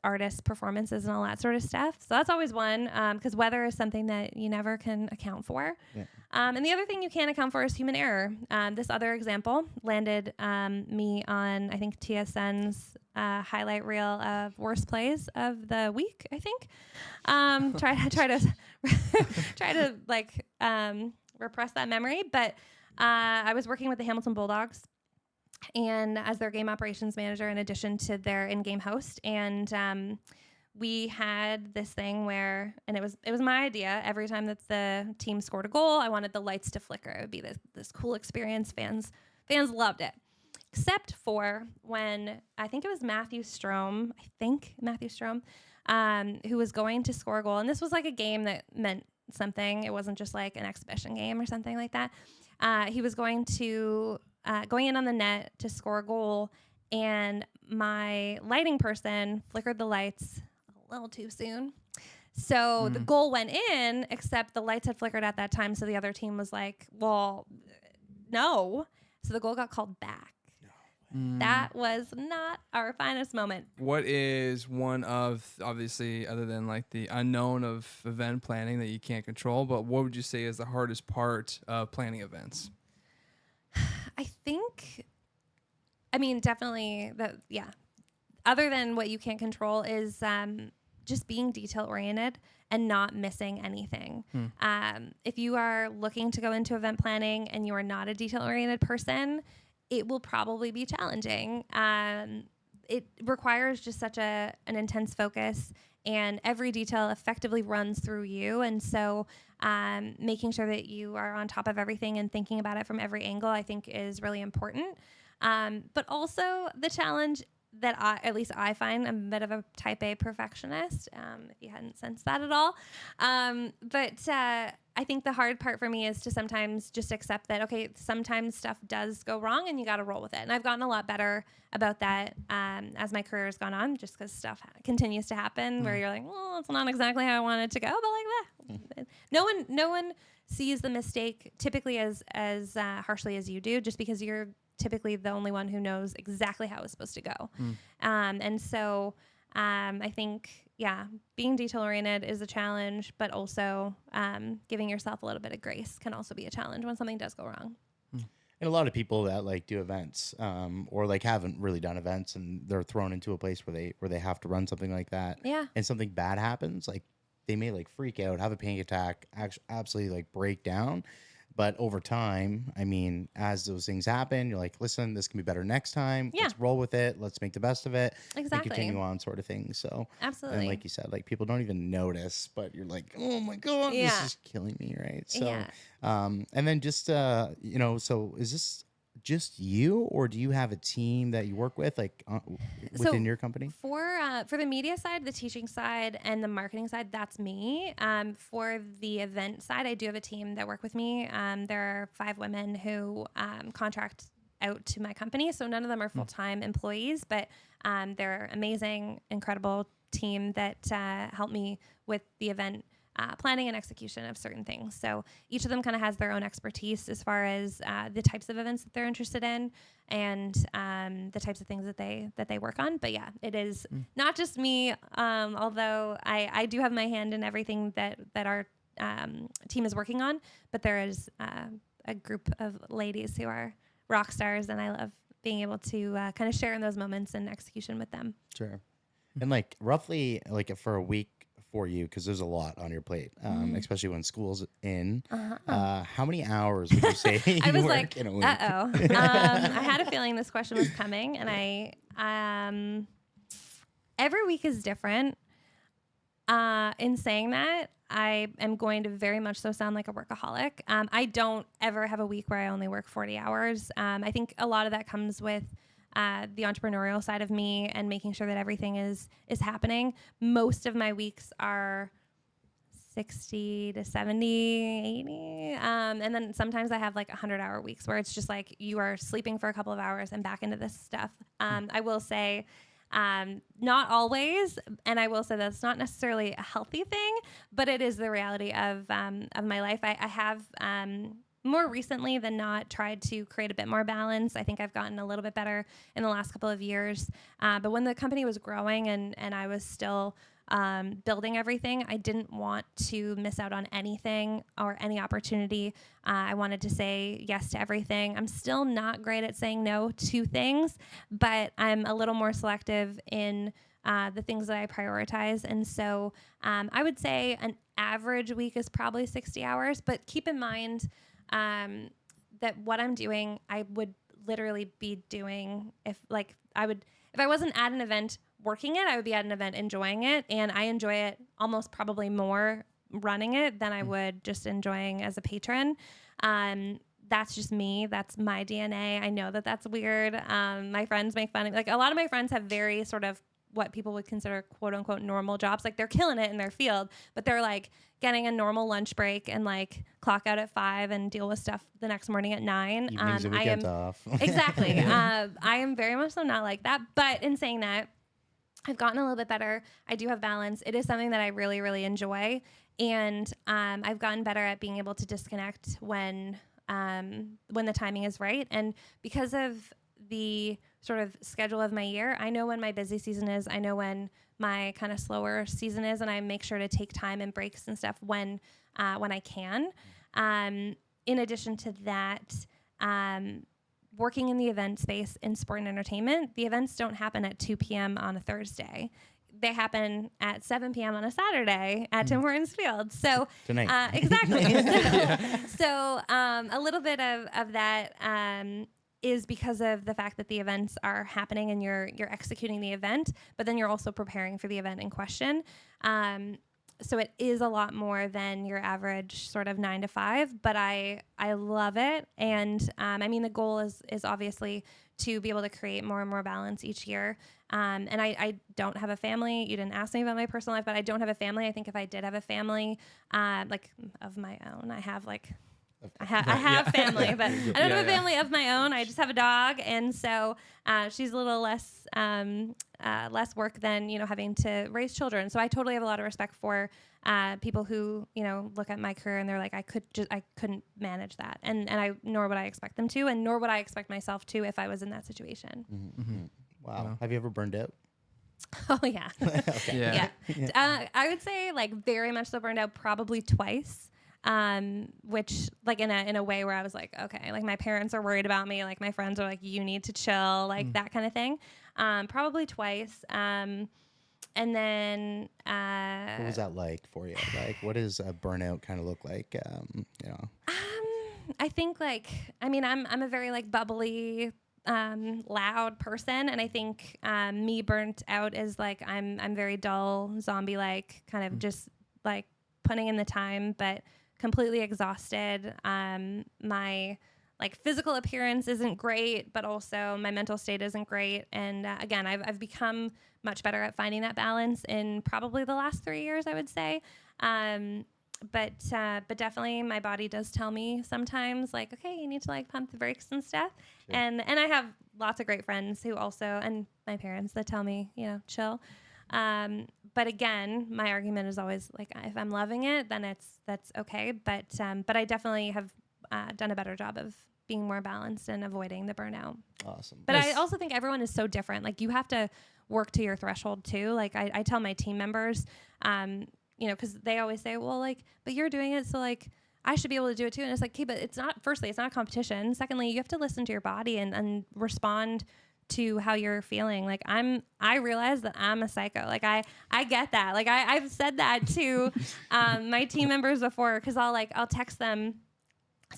Speaker 1: artist performances and all that sort of stuff. So that's always one, because weather is something that you never can account for. Yeah. And the other thing you can't account for is human error. This other example landed me on, I think, TSN's highlight reel of worst plays of the week, I think. Try to like repress that memory. But I was working with the Hamilton Bulldogs and as their game operations manager in addition to their in-game host. And we had this thing where, and it was my idea, every time that the team scored a goal, I wanted the lights to flicker. It would be this cool experience. Fans loved it. Except for when, I think it was Matthew Strome, who was going to score a goal. And this was like a game that meant something. It wasn't just like an exhibition game or something like that. He was going in on the net to score a goal, and my lighting person flickered the lights a little too soon. So the goal went in, except the lights had flickered at that time. So the other team was like, well, no. So the goal got called back. That was not our finest moment.
Speaker 3: What is one of, obviously, other than like the unknown of event planning that you can't control, but what would you say is the hardest part of planning events?
Speaker 1: I think, definitely other than what you can't control is just being detail oriented and not missing anything. If you are looking to go into event planning and you are not a detail oriented person, it will probably be challenging. It requires just such an intense focus, and every detail effectively runs through you. And so making sure that you are on top of everything and thinking about it from every angle, I think, is really important. But also the challenge that I find, I'm a bit of a type A perfectionist, if you hadn't sensed that at all. But I think the hard part for me is to sometimes just accept that, okay, sometimes stuff does go wrong and you got to roll with it. And I've gotten a lot better about that as my career has gone on, just because stuff continues to happen where you're like, well, it's not exactly how I want it to go, but like, no one sees the mistake typically as harshly as you do, just because you're typically the only one who knows exactly how it's supposed to go. And so I think, being detail oriented is a challenge, but also giving yourself a little bit of grace can also be a challenge when something does go wrong.
Speaker 2: And a lot of people that like do events or like haven't really done events and they're thrown into a place where they have to run something like that.
Speaker 1: Yeah.
Speaker 2: And something bad happens, like they may like freak out, have a panic attack, absolutely like break down. But over time, as those things happen, you're like, listen, this can be better next time. Yeah. Let's roll with it. Let's make the best of it.
Speaker 1: Exactly.
Speaker 2: And continue on, sort of thing. So
Speaker 1: absolutely.
Speaker 2: And like you said, like people don't even notice, but you're like, oh my God, this is killing me, right? So, and then just, so is this just you, or do you have a team that you work with, like within your company?
Speaker 1: For the media side, the teaching side, and the marketing side, that's me. For the event side, I do have a team that work with me. There are 5 women who contract out to my company, so none of them are full-time employees, but they're amazing, incredible team that help me with the event planning and execution of certain things. So each of them kind of has their own expertise as far as the types of events that they're interested in, and the types of things that they work on. But yeah, it is not just me, although I do have my hand in everything that our team is working on, but there is a group of ladies who are rock stars, and I love being able to kind of share in those moments and execution with them.
Speaker 2: Sure. And like roughly like for a week for you, because there's a lot on your plate, especially when school's in. How many hours would you say
Speaker 1: I was
Speaker 2: work
Speaker 1: like,
Speaker 2: in a week?
Speaker 1: I had a feeling this question was coming, and I every week is different. In saying that, I am going to very much so sound like a workaholic. I don't ever have a week where I only work 40 hours. I think a lot of that comes with the entrepreneurial side of me and making sure that everything is happening. Most of my weeks are 60 to 70, 80. And then sometimes I have like 100-hour weeks where it's just like you are sleeping for a couple of hours and back into this stuff. I will say, not always, and I will say that's not necessarily a healthy thing, but it is the reality of my life. I have more recently than not tried to create a bit more balance. I think I've gotten a little bit better in the last couple of years. But when the company was growing and I was still building everything, I didn't want to miss out on anything or any opportunity. I wanted to say yes to everything. I'm still not great at saying no to things, but I'm a little more selective in the things that I prioritize. And so I would say an average week is probably 60 hours, but keep in mind that what I'm doing, I would literally be doing if I wasn't at an event working it, I would be at an event enjoying it. And I enjoy it almost probably more running it than I would just enjoying as a patron. That's just me. That's my DNA. I know that that's weird. My friends make fun of, like, a lot of my friends have very sort of what people would consider quote unquote normal jobs. Like, they're killing it in their field, but they're like getting a normal lunch break and like clock out at 5 and deal with stuff the next morning at 9.
Speaker 2: Evenings and weekends off.
Speaker 1: Exactly. I am very much so not like that. But in saying that, I've gotten a little bit better. I do have balance. It is something that I really, really enjoy. And I've gotten better at being able to disconnect when the timing is right. And because of the sort of schedule of my year, I know when my busy season is. I know when my kind of slower season is, and I make sure to take time and breaks and stuff when I can. In addition to that, working in the event space in sport and entertainment, the events don't happen at 2 p.m. on a Thursday. They happen at 7 p.m. on a Saturday at Tim Hortons Field. So
Speaker 2: Tonight.
Speaker 1: Exactly. So a little bit of that is because of the fact that the events are happening and you're executing the event, but then you're also preparing for the event in question. So it is a lot more than your average sort of 9 to 5, but I love it. And I mean, the goal is obviously to be able to create more and more balance each year. And I don't have a family. You didn't ask me about my personal life, but I don't have a family. I think if I did have a family, like of my own, I have family, but I don't have a family of my own. I just have a dog. And so she's a little less work than, having to raise children. So I totally have a lot of respect for people who, look at my career and they're like, I couldn't manage that. And nor would I expect them to, and nor would I expect myself to if I was in that situation.
Speaker 2: Mm-hmm. Wow. Have you ever burned out?
Speaker 1: Oh yeah.
Speaker 2: Okay.
Speaker 1: Yeah. I would say like very much so burned out probably twice. Which like in a way where I was like, okay, like my parents are worried about me. Like my friends are like, you need to chill, like that kind of thing. Probably twice. And then,
Speaker 2: what was that like for you? Like, what does a burnout kind of look like?
Speaker 1: I think I'm a very like bubbly, loud person. And I think, me burnt out is like, I'm very dull, zombie, like kind of just like putting in the time, but completely exhausted. My like physical appearance isn't great, but also my mental state isn't great. And again, I've become much better at finding that balance in probably the last 3 years, I would say. But definitely my body does tell me sometimes like, okay, you need to like pump the brakes and stuff.
Speaker 2: Sure.
Speaker 1: And I have lots of great friends who also, and my parents that tell me, you know, chill. But again, my argument is always like, if I'm loving it, then that's okay. But I definitely have done a better job of being more balanced and avoiding the burnout.
Speaker 2: Awesome.
Speaker 1: But I also think everyone is so different. Like you have to work to your threshold too. Like I tell my team members, you know, because they always say, well, like, but you're doing it, so like I should be able to do it too. And it's like, okay, but it's not. Firstly, it's not a competition. Secondly, you have to listen to your body and respond to how you're feeling. Like I realize that I'm a psycho. Like I get that. Like I've said that to my team members before, because I'll text them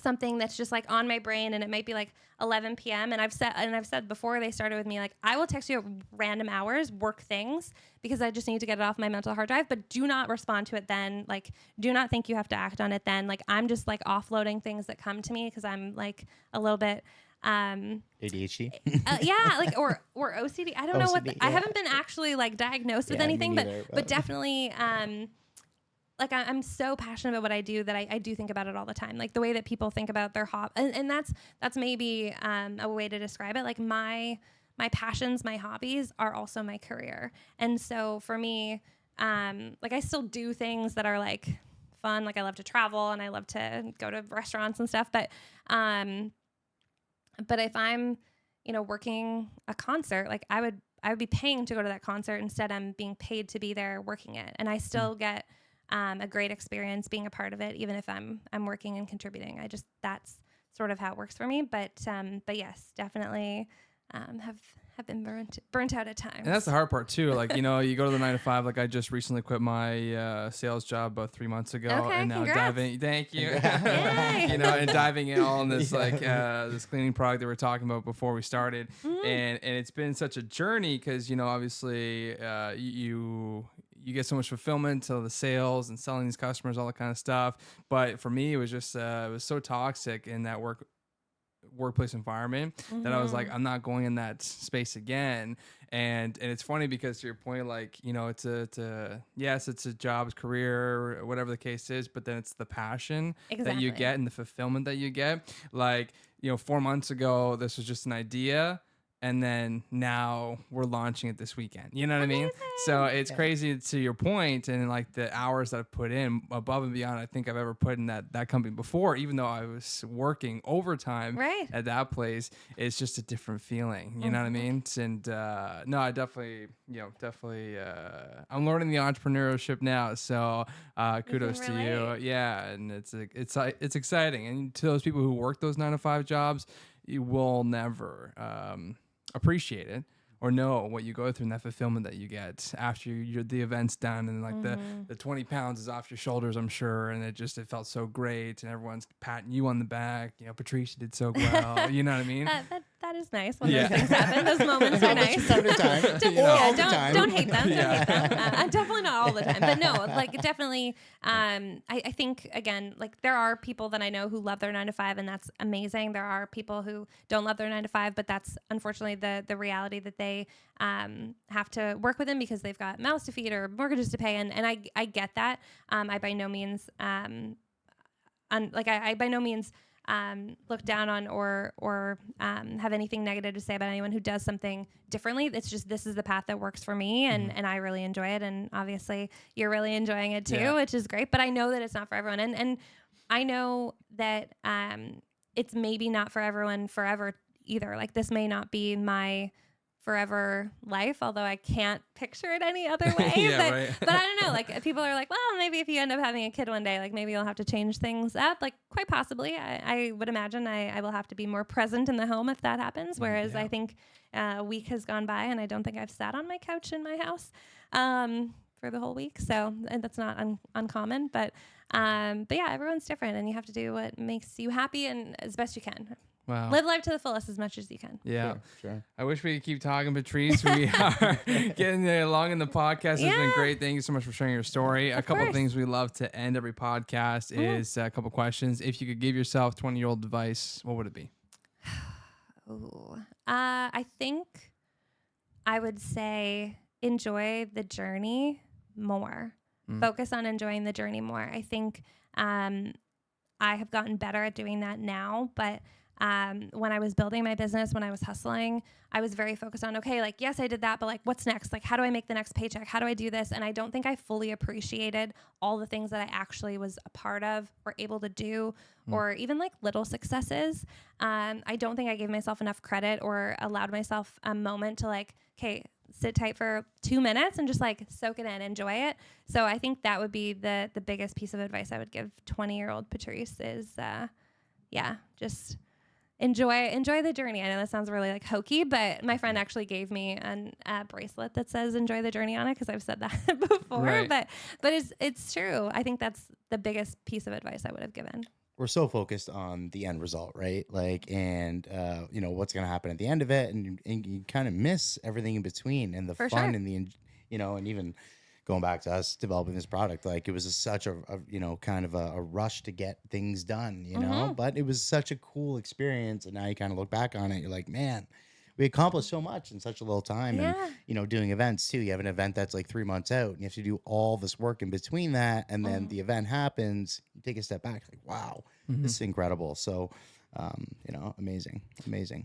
Speaker 1: something that's just like on my brain, and it might be like 11 p.m. And I've said before they started with me, like, I will text you at random hours, work things, because I just need to get it off my mental hard drive, but do not respond to it then. Like, do not think you have to act on it then. Like, I'm just like offloading things that come to me because I'm like a little bit
Speaker 2: ADHD.
Speaker 1: Yeah, like or OCD. I don't know what
Speaker 2: OCD,
Speaker 1: I
Speaker 2: yeah.
Speaker 1: haven't been actually like diagnosed with anything,
Speaker 2: me neither,
Speaker 1: but definitely like I'm so passionate about what I do that I do think about it all the time. Like the way that people think about their hobby, and that's maybe a way to describe it. Like my passions, my hobbies are also my career. And so for me, like I still do things that are like fun. Like I love to travel and I love to go to restaurants and stuff. But if I'm, you know, working a concert, like I would be paying to go to that concert. Instead, I'm being paid to be there working it. And I still get a great experience being a part of it, even if I'm working and contributing. That's sort of how it works for me. But yes, definitely have been burnt out at times.
Speaker 3: And that's the hard part too. Like, you know, you go to the 9 to 5. Like I just recently quit my sales job about 3 months ago,
Speaker 1: Okay,
Speaker 3: and now
Speaker 1: congrats.
Speaker 3: thank you.
Speaker 1: Yay.
Speaker 3: You know, and diving in all in this like this cleaning product that we were talking about before we started, and it's been such a journey because, you know, obviously you get so much fulfillment to the sales and selling these customers, all that kind of stuff. But for me, it was just it was so toxic in that workplace environment that I was like, I'm not going in that space again. And it's funny because to your point, like, you know, it's a job, it's career, whatever the case is, but then it's the passion that you get and the fulfillment that you get. Like, you know, 4 months ago, this was just an idea. And then now we're launching it this weekend. You know what I mean? So it's crazy to your point, and like the hours that I've put in above and beyond I think I've ever put in that company before, even though I was working overtime at that place. It's just a different feeling. You know what I mean? And no, I definitely, I'm learning the entrepreneurship now. So kudos to you. Yeah, and it's exciting. And to those people who work those 9 to 5 jobs, you will never appreciate it or know what you go through and that fulfillment that you get after the event's done, and like the 20 pounds is off your shoulders, I'm sure, and it felt so great, and everyone's patting you on the back. You know, Patrice did so well. You know what I mean?
Speaker 1: That is nice when those things happen. Those moments are nice.
Speaker 2: Time to time.
Speaker 1: Don't hate them. Definitely not all the time, but no, like definitely. I think again, like there are people that I know who love their 9 to 5, and that's amazing. There are people who don't love their 9 to 5, but that's unfortunately the reality that they have to work with them because they've got mouths to feed or mortgages to pay, and I get that. I by no means I by no means look down on or have anything negative to say about anyone who does something differently. It's just, this is the path that works for me, and I really enjoy it, and obviously you're really enjoying it too, which is great. But I know that it's not for everyone, and I know that it's maybe not for everyone forever either. Like this may not be my forever life, although I can't picture it any other way. But I don't know, like people are like, well, maybe if you end up having a kid one day, like maybe you'll have to change things up. Like quite possibly, I would imagine I will have to be more present in the home if that happens. Whereas I think a week has gone by and I don't think I've sat on my couch in my house for the whole week. So, and that's not uncommon, but yeah, everyone's different, and you have to do what makes you happy and as best you can.
Speaker 3: Wow.
Speaker 1: Live life to the fullest as much as you can.
Speaker 3: Yeah.
Speaker 2: Sure.
Speaker 3: I wish we could keep talking, Patrice. We are getting there along in the podcast. It's been great. Thank you so much for sharing your story. A couple of things we love to end every podcast is a couple questions. If you could give yourself 20-year-old advice, what would it be?
Speaker 1: I think I would say enjoy the journey more. Focus on enjoying the journey more. I think I have gotten better at doing that now, but when I was building my business, when I was hustling, I was very focused on, okay, like, yes, I did that, but like, what's next? Like, how do I make the next paycheck? How do I do this? And I don't think I fully appreciated all the things that I actually was a part of or able to do, or even like little successes. I don't think I gave myself enough credit or allowed myself a moment to like, okay, sit tight for 2 minutes and just like soak it in, enjoy it. So I think that would be the biggest piece of advice I would give 20-year-old Patrice is, just enjoy the journey. I know that sounds really like hokey, but my friend actually gave me a bracelet that says enjoy the journey on it, because I've said that before,
Speaker 3: Right.
Speaker 1: but it's true. I think that's the biggest piece of advice I would have given.
Speaker 2: We're so focused on the end result, right? Like, and what's going to happen at the end of it, and you kind of miss everything in between, and the
Speaker 1: For
Speaker 2: fun,
Speaker 1: sure.
Speaker 2: and the and even going back to us developing this product, like it was such a kind of a rush to get things done, but it was such a cool experience, and now you kind of look back on it, you're like, man, we accomplished so much in such a little time.
Speaker 1: Yeah.
Speaker 2: And doing events too, you have an event that's like 3 months out, and you have to do all this work in between that, and then the event happens, you take a step back, like, wow, this is incredible. So amazing.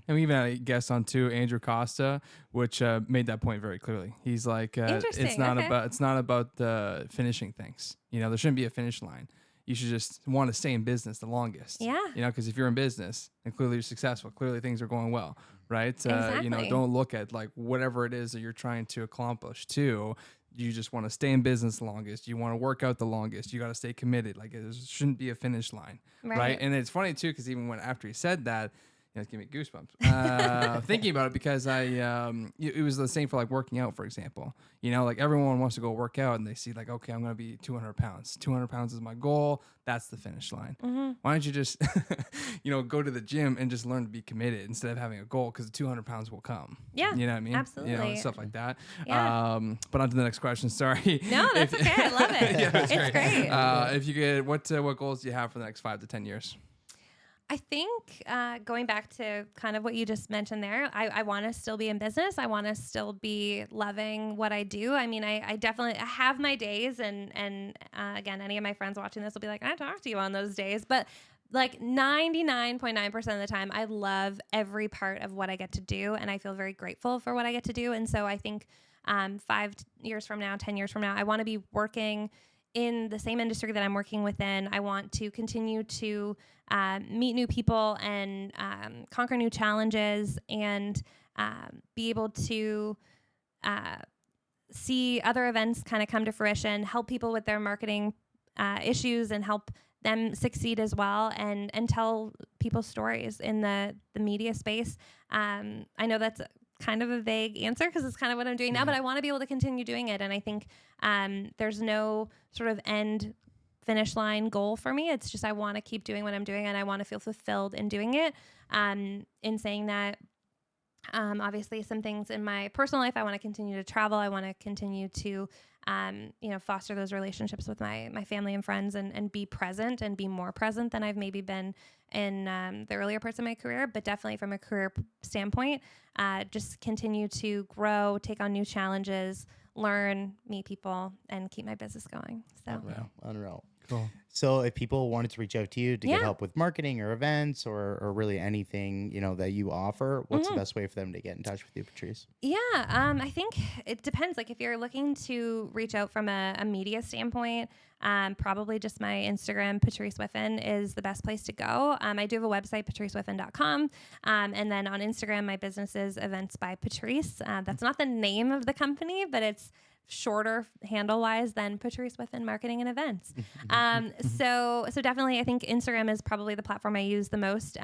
Speaker 3: And we even had a guest on too, Andrew Costa, which made that point very clearly. He's like, it's not about the finishing things. There shouldn't be a finish line. You should just want to stay in business the longest.
Speaker 1: Yeah.
Speaker 3: Because if you're in business and clearly you're successful, clearly things are going well, right?
Speaker 1: Exactly.
Speaker 3: Don't look at like whatever it is that you're trying to accomplish too. You just want to stay in business the longest. You want to work out the longest. You got to stay committed. Like, it shouldn't be a finish line, right? And it's funny too, because even after he said that, it's giving me goosebumps thinking about it, because it was the same for like working out, for example. Like everyone wants to go work out, and they see like, okay, I'm going to be 200 pounds. 200 pounds is my goal. That's the finish line. Why don't you just, go to the gym and just learn to be committed instead of having a goal, because the 200 pounds will come.
Speaker 1: Yeah.
Speaker 3: You know what I mean?
Speaker 1: Absolutely.
Speaker 3: Stuff like that.
Speaker 1: Yeah.
Speaker 3: But on to the next question. Sorry.
Speaker 1: No, that's okay. I love it.
Speaker 3: Yeah, it's
Speaker 1: great.
Speaker 3: If you could, what goals do you have for the next 5 to 10 years?
Speaker 1: I think going back to kind of what you just mentioned there, I want to still be in business. I want to still be loving what I do. I mean, I definitely have my days, and again, any of my friends watching this will be like, I talk to you on those days, but like 99.9% of the time, I love every part of what I get to do, and I feel very grateful for what I get to do. And so I think 5 years from now, 10 years from now, I want to be working in the same industry that I'm working within. I want to continue to meet new people and conquer new challenges, and be able to see other events kind of come to fruition, help people with their marketing issues, and help them succeed as well, and tell people stories in the media space. I know that's kind of a vague answer, because it's kind of what I'm doing now, but I want to be able to continue doing it. And I think there's no sort of finish line goal for me. It's just, I want to keep doing what I'm doing, and I want to feel fulfilled in doing it. In saying that, obviously some things in my personal life, I want to continue to travel. I want to continue to, foster those relationships with my family and friends, and be present, and be more present than I've maybe been in the earlier parts of my career. But definitely from a career standpoint, just continue to grow, take on new challenges, learn, meet people, and keep my business going. So
Speaker 2: Unreal.
Speaker 3: Cool.
Speaker 2: So if people wanted to reach out to you to get help with marketing or events, or really anything, that you offer, what's the best way for them to get in touch with you, Patrice?
Speaker 1: Yeah, I think it depends. Like, if you're looking to reach out from a media standpoint, probably just my Instagram, Patrice Whiffen, is the best place to go. I do have a website, patricewhiffen.com. And then on Instagram, my business is Events by Patrice. That's not the name of the company, but it's shorter handle-wise than Patrice Whiffen Marketing and Events. So definitely, I think Instagram is probably the platform I use the most.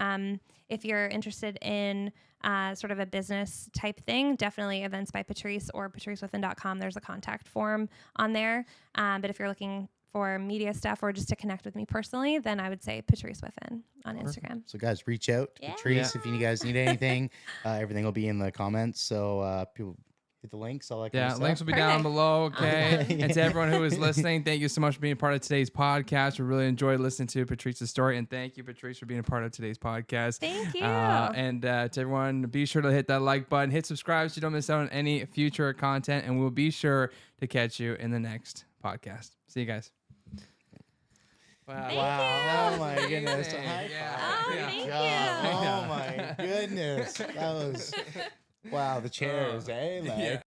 Speaker 1: If you're interested in sort of a business type thing, definitely Events by Patrice or patricewhiffen.com. There's a contact form on there. But if you're looking for media stuff or just to connect with me personally, then I would say Patrice Whiffen on Instagram.
Speaker 2: So guys, reach out to Patrice if you guys need anything. Everything will be in the comments. So people hit the links, all that kind of stuff.
Speaker 3: Links will be down below. Okay.
Speaker 1: Awesome.
Speaker 3: And to everyone who is listening, thank you so much for being a part of today's podcast. We really enjoyed listening to Patrice's story. And thank you, Patrice, for being a part of today's podcast.
Speaker 1: Thank you.
Speaker 3: And to everyone, be sure to hit that like button, hit subscribe so you don't miss out on any future content. And we'll be sure to catch you in the next podcast. See you guys.
Speaker 1: Wow.
Speaker 2: Oh my goodness.
Speaker 1: Thank you.
Speaker 2: Oh my goodness. That was, wow, the chairs, eh? Like,